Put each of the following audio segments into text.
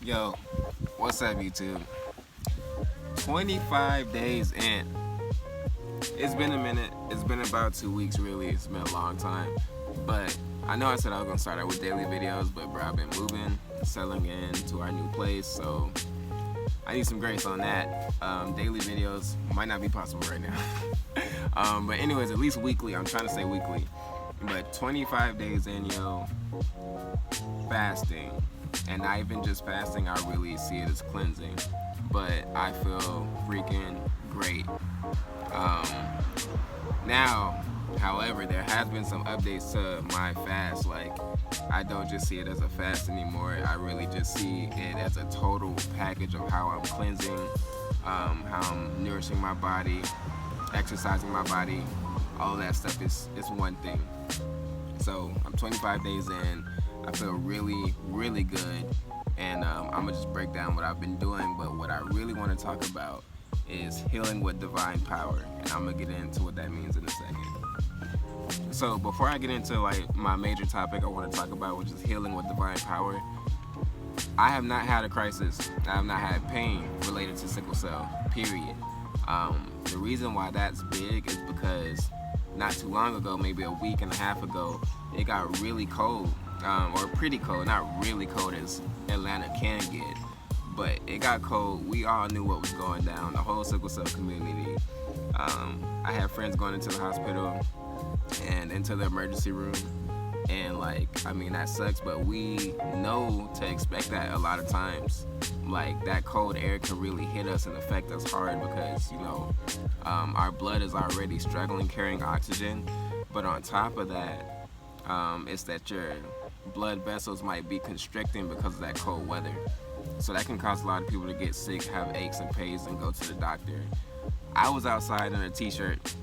Yo, what's up, YouTube? 25 days in. It's been a minute. It's been about 2 weeks, really. It's been a long time. But I know I said I was going to start out with daily videos, but bro, I've been moving, settling in to our new place, so I need some grace on that. Daily videos might not be possible right now. But anyways, at least weekly. I'm trying to say weekly. But 25 days in, yo, fasting. And not even just fasting, I really see it as cleansing. But I feel freaking great. Now, however, there has been some updates to my fast. Like, I don't just see it as a fast anymore. I really just see it as a total package of how I'm cleansing, how I'm nourishing my body, exercising my body. All of that stuff is one thing. So I'm 25 days in. I feel really, really good. And I'm gonna just break down what I've been doing. But what I really want to talk about is healing with divine power, and I'm gonna get into what that means in a second. So before I get into like my major topic I want to talk about, which is healing with divine power, I have not had a crisis. I have not had pain related to sickle cell, period. The reason why that's big is because not too long ago, maybe a week and a half ago, it got really cold, or pretty cold, not really cold as Atlanta can get, but it got cold. We all knew what was going down, the whole sickle cell community. I had friends going into the hospital and into the emergency room, and that sucks, but we know to expect that a lot of times. Like, that cold air can really hit us and affect us hard because, our blood is already struggling carrying oxygen, but on top of that, it's that your blood vessels might be constricting because of that cold weather. So that can cause a lot of people to get sick, have aches and pains, and go to the doctor. I was outside in a t-shirt,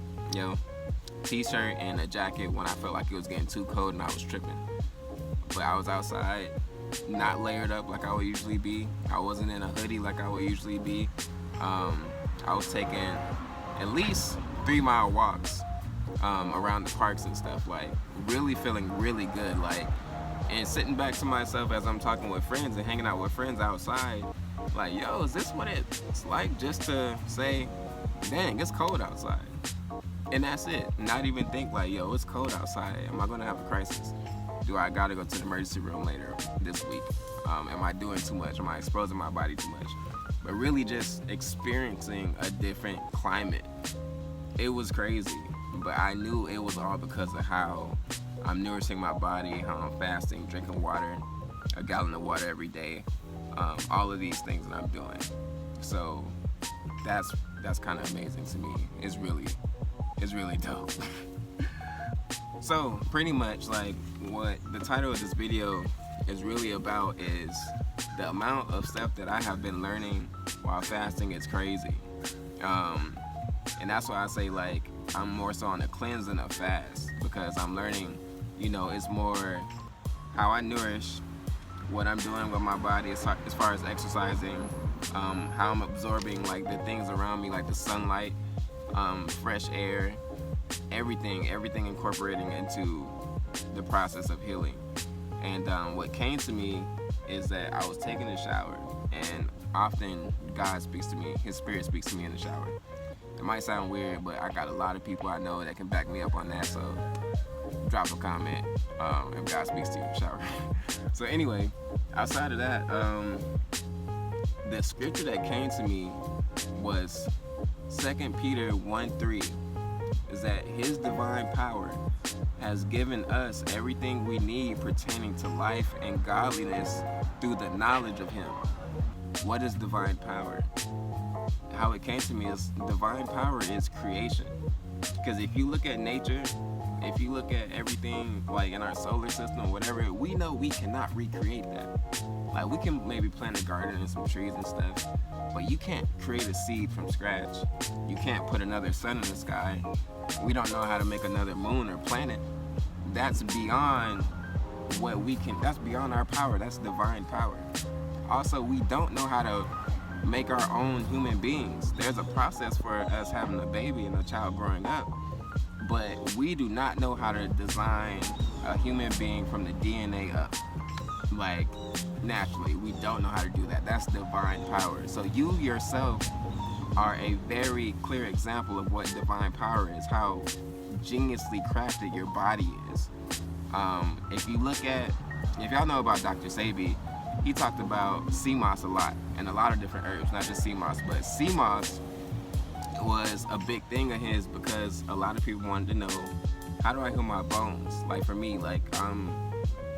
t-shirt and a jacket when I felt like it was getting too cold and I was tripping. But I was outside, not layered up like I would usually be. I wasn't in a hoodie like I would usually be. I was taking at least 3-mile walks around the parks and stuff, like really feeling really good, and sitting back to myself as I'm talking with friends and hanging out with friends outside, like, yo, is this what it's like just to say, dang, it's cold outside? And that's it. Not even think like, yo, it's cold outside. Am I gonna have a crisis? Do I gotta go to the emergency room later this week? Am I doing too much? Am I exposing my body too much? But really just experiencing a different climate. It was crazy, but I knew it was all because of how I'm nourishing my body, how I'm fasting, drinking water, a gallon of water every day, all of these things that I'm doing. So that's kind of amazing to me. It's really dope. So pretty much like what the title of this video is really about is the amount of stuff that I have been learning while fasting is crazy. And that's why I say like I'm more so on a cleanse than a fast, because I'm learning, it's more how I nourish, what I'm doing with my body as far as exercising, how I'm absorbing like the things around me, like the sunlight, fresh air, everything incorporating into the process of healing. And what came to me is that I was taking a shower, and often God speaks to me, His Spirit speaks to me in the shower. It might sound weird, but I got a lot of people I know that can back me up on that, so drop a comment if God speaks to you in the shower. So anyway, outside of that, the scripture that came to me was 2 Peter 1:3, is that His divine power has given us everything we need pertaining to life and godliness through the knowledge of Him. What is divine power? How it came to me is divine power is creation. Because if you look at nature, if you look at everything like in our solar system, whatever, we know we cannot recreate that. Like, we can maybe plant a garden and some trees and stuff, but you can't create a seed from scratch. You can't put another sun in the sky. We don't know how to make another moon or planet. That's beyond what we can, that's beyond our power. That's divine power. Also, we don't know how to make our own human beings. There's a process for us having a baby and a child growing up, but we do not know how to design a human being from the DNA up. like naturally. We don't know how to do that. That's divine power. So you yourself are a very clear example of what divine power is, how geniusly crafted your body is. If you look at, if y'all know about Dr. Sebi, he talked about sea moss a lot and a lot of different herbs, not just sea moss, but sea moss was a big thing of his because a lot of people wanted to know, how do I heal my bones? Like for me, like I'm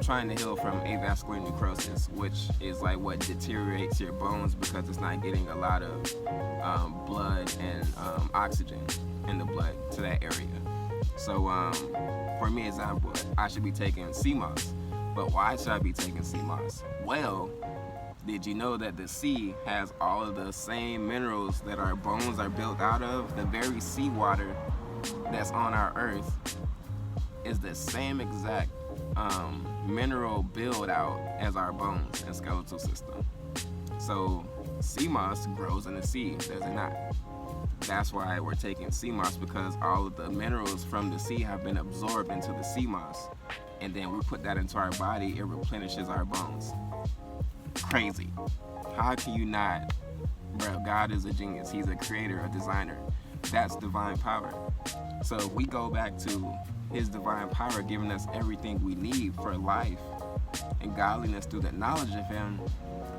trying to heal from avascular necrosis, which is like what deteriorates your bones because it's not getting a lot of blood and oxygen in the blood to that area. So for me, example, I should be taking sea moss. But why should I be taking sea moss? Well, did you know that the sea has all of the same minerals that our bones are built out of? The very seawater that's on our earth is the same exact mineral build out as our bones and skeletal system. So sea moss grows in the sea, does it not? That's why we're taking sea moss, because all of the minerals from the sea have been absorbed into the sea moss, and then we put that into our body, it replenishes our bones. Crazy. How can you not? Bro, God is a genius. He's a creator, a designer. That's divine power. So if we go back to his divine power giving us everything we need for life and godliness through the knowledge of him,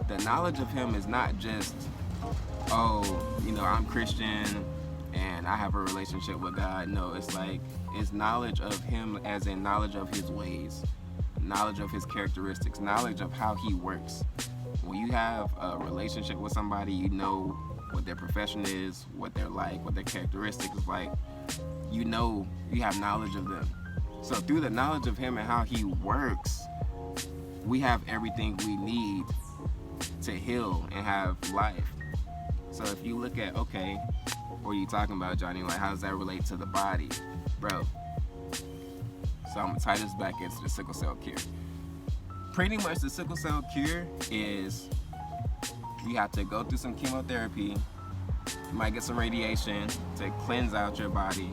the knowledge of him is not just, I'm Christian and I have a relationship with God. No, it's like, it's knowledge of him as in knowledge of his ways, knowledge of his characteristics, knowledge of how he works. When you have a relationship with somebody, you know what their profession is, what they're like, what their characteristics is like. You know, you have knowledge of them. So through the knowledge of him and how he works, we have everything we need to heal and have life. So if you look at, okay, what are you talking about, Johnny? Like, how does that relate to the body? Bro, so I'm gonna tie this back into the sickle cell cure. Pretty much the sickle cell cure is you have to go through some chemotherapy, you might get some radiation to cleanse out your body.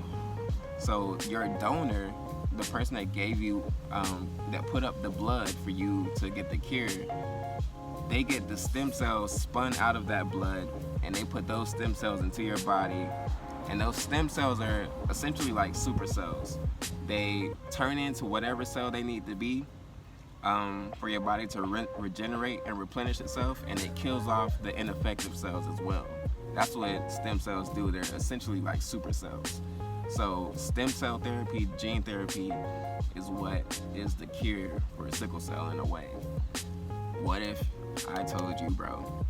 So your donor, the person that gave you, that put up the blood for you to get the cure, they get the stem cells spun out of that blood and they put those stem cells into your body. And those stem cells are essentially like super cells. They turn into whatever cell they need to be for your body to regenerate and replenish itself, and it kills off the ineffective cells as well. That's what stem cells do. They're essentially like super cells. So stem cell therapy, gene therapy is what is the cure for sickle cell in a way. What if I told you, bro?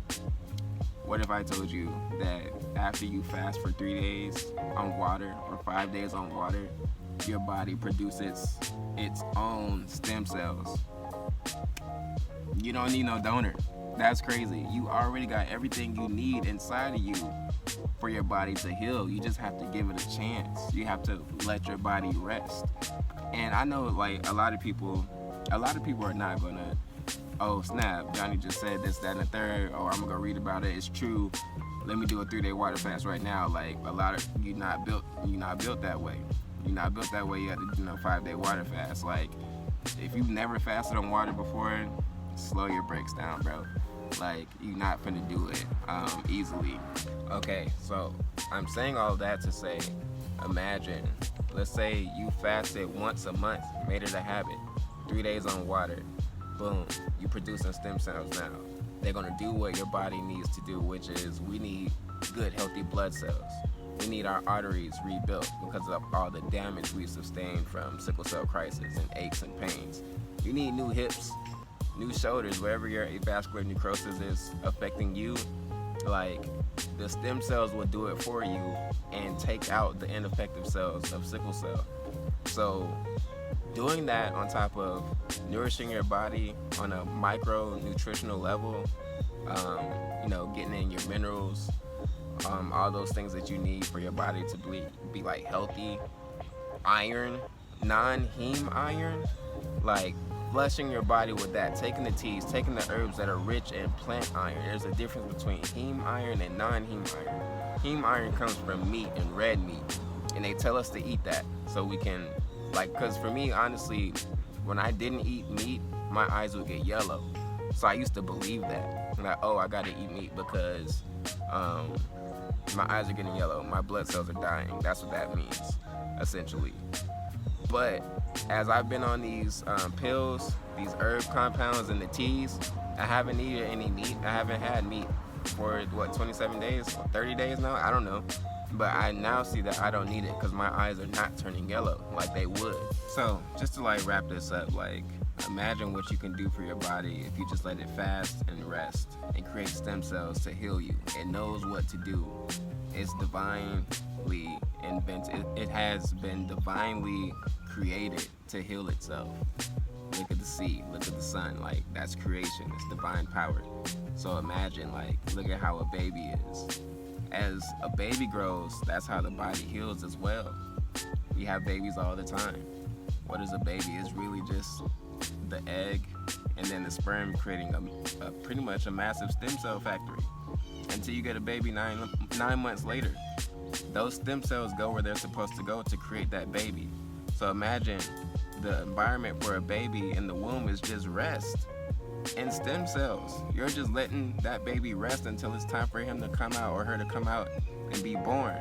What if I told you that after you fast for 3 days on water or 5 days on water, your body produces its own stem cells? You don't need no donor. That's crazy. You already got everything you need inside of you for your body to heal. You just have to give it a chance. You have to let your body rest. And I know, like, a lot of people are not gonna, oh snap, Johnny just said this, that, and the third, or I'm gonna go read about it, it's true, let me do a 3-day water fast right now. Like, a lot of you're not built that way. You're not built that way. You have to do 5-day water fast. Like, if you've never fasted on water before, slow your brakes down, bro. Like, you're not finna do it easily. Okay, so I'm saying all that to say, imagine, let's say you fasted once a month, made it a habit, 3 days on water, boom, you producing stem cells now. They're gonna do what your body needs to do, which is we need good, healthy blood cells. We need our arteries rebuilt because of all the damage we sustained from sickle cell crisis and aches and pains. You need new hips, new shoulders, wherever your avascular necrosis is affecting you. Like, the stem cells will do it for you and take out the ineffective cells of sickle cell. So doing that on top of nourishing your body on a micro nutritional level, getting in your minerals, all those things that you need for your body to be like healthy, iron, non-heme iron, like flushing your body with that, taking the teas, taking the herbs that are rich in plant iron. There's a difference between heme iron and non-heme iron. Heme iron comes from meat and red meat, and they tell us to eat that so we can, like, because for me, honestly, when I didn't eat meat, my eyes would get yellow. So I used to believe that. Like, oh, I gotta eat meat because my eyes are getting yellow, my blood cells are dying. That's what that means, essentially. But as I've been on these pills, these herb compounds and the teas, I haven't eaten any meat. I haven't had meat for, what, 27 days, 30 days now? I don't know. But I now see that I don't need it because my eyes are not turning yellow like they would. So just to like wrap this up, like imagine what you can do for your body if you just let it fast and rest and create stem cells to heal you. It knows what to do. It's divinely invented. It has been divinely created to heal itself. Look at the sea, look at the sun, like that's creation, it's divine power. So imagine, like, look at how a baby is. As a baby grows, that's how the body heals as well. We have babies all the time. What is a baby? It's really just the egg and then the sperm creating a pretty much a massive stem cell factory. Until you get a baby 9 months later. Those stem cells go where they're supposed to go to create that baby. So imagine the environment for a baby in the womb is just rest and stem cells. You're just letting that baby rest until it's time for him to come out or her to come out and be born.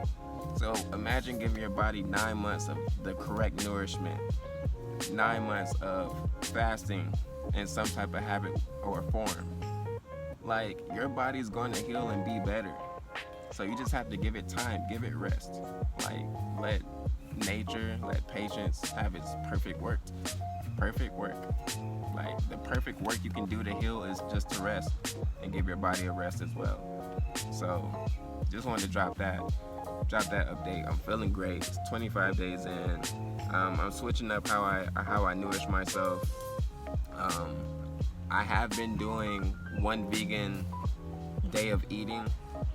So imagine giving your body 9 months of the correct nourishment, 9 months of fasting in some type of habit or form. Like, your body's going to heal and be better. So you just have to give it time, give it rest. Like, let nature, let patience have its perfect work. Perfect work. Like, the perfect work you can do to heal is just to rest and give your body a rest as well. So just wanted to drop that update. I'm feeling great. It's 25 days in. I'm switching up how I nourish myself. I have been doing one vegan day of eating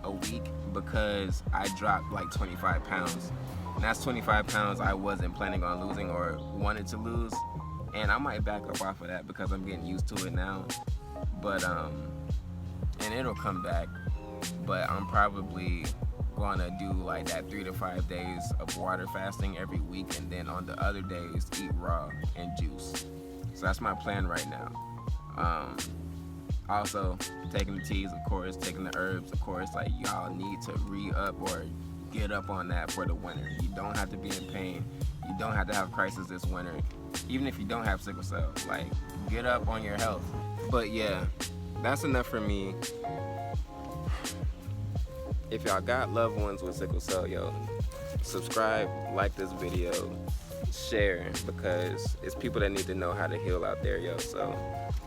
a week because I dropped like 25 pounds. And that's 25 pounds I wasn't planning on losing or wanted to lose. And I might back up off of that because I'm getting used to it now. But, and it'll come back. But I'm probably gonna do like that 3 to 5 days of water fasting every week. And then on the other days, eat raw and juice. So that's my plan right now. Also, taking the teas, of course, taking the herbs, of course. Like, y'all need to re-up or get up on that for the winter. You don't have to be in pain. You don't have to have crisis this winter. Even if you don't have sickle cell, like, get up on your health. But yeah, that's enough for me. If y'all got loved ones with sickle cell, yo, subscribe, like this video, share, because it's people that need to know how to heal out there, yo. So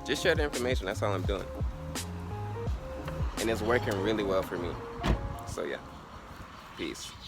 just share the information. That's all I'm doing. And it's working really well for me. So yeah, peace.